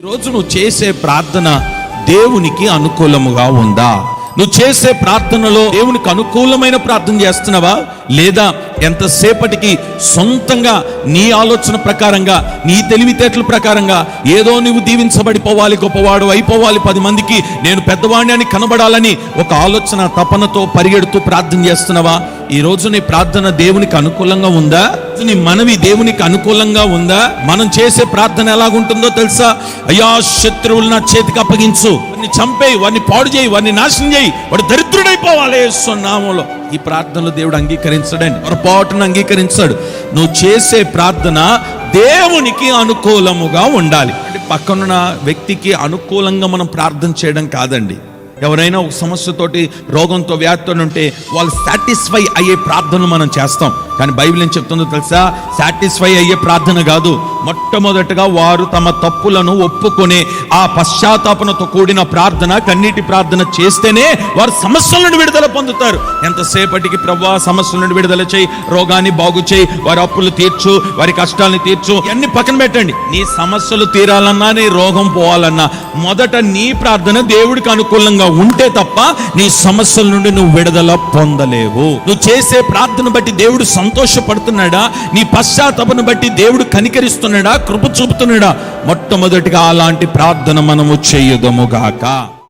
ఈరోజు నువ్వు చేసే ప్రార్థన దేవునికి అనుకూలముగా ఉందా? నువ్వు చేసే ప్రార్థనలో దేవునికి అనుకూలమైన ప్రార్థన చేస్తున్నావా, లేదా ఎంతసేపటికి సొంతంగా నీ ఆలోచన ప్రకారంగా, నీ తెలివితేటల ప్రకారంగా ఏదో నువ్వు దీవించబడిపోవాలి, గొప్పవాడు అయిపోవాలి, 10 మందికి నేను పెద్దవాడిని అని కనబడాలని ఒక ఆలోచన తపనతో పరిగెడుతూ ప్రార్థన చేస్తున్నావా? ఈ రోజు నీ ప్రార్థన దేవునికి అనుకూలంగా ఉందా? నీ మనవి దేవునికి అనుకూలంగా ఉందా? మనం చేసే ప్రార్థన ఎలాగుంటుందో తెలుసా? అయ్యా, శత్రువులు నా చేతికి అప్పగించు, వారిని చంపేయి, వారిని పాడు చేయి, వారిని నాశనం చేయి, వాడు దరిద్రుడైపోవాలి యేసు నామములో. ఈ ప్రార్థనలు దేవుడు అంగీకరించడండి, పొరపాటును అంగీకరించాడు. నువ్వు చేసే ప్రార్థన దేవునికి అనుకూలముగా ఉండాలి. అంటే పక్కనున్న వ్యక్తికి అనుకూలంగా మనం ప్రార్థన చేయడం కాదండి. ఎవరైనా ఒక సమస్యతోటి, రోగంతో, వ్యాధితో ఉంటే వాళ్ళు సాటిస్ఫై అయ్యే ప్రార్థనలు మనం చేస్తాం. కానీ బైబిల్ ఏం చెప్తుందో తెలుసా? సాటిస్ఫై అయ్యే ప్రార్థన కాదు. మొట్టమొదటగా వారు తమ తప్పులను ఒప్పుకొని ఆ పశ్చాత్తాపనతో కూడిన ప్రార్థన, కన్నీటి ప్రార్థన చేస్తేనే వారు సమస్యల నుండి విడుదల పొందుతారు. ఎంతసేపటికి ప్రభువా సమస్యల నుండి విడుదల చేయి, రోగాన్ని బాగు చేయి, వారి అప్పులు తీర్చు, వారి కష్టాలను తీర్చు, ఇవన్నీ పక్కన పెట్టండి. నీ సమస్యలు తీరాలన్నా, నీ రోగం పోవాలన్నా మొదట నీ ప్రార్థన దేవుడికి అనుకూలంగా ఉంటే తప్ప నీ సమస్యల నుండి నువ్వు విడుదల పొందలేవు. నువ్వు చేసే ప్రార్థన బట్టి దేవుడు సంతోషపడుతున్నాడా? నీ పశ్చాత్తాపను బట్టి దేవుడు కనికరిస్తున్నాడా, కృప చూపుతున్నాడా? మొట్టమొదటిగా అలాంటి ప్రార్థన మనము చేయదముగాక.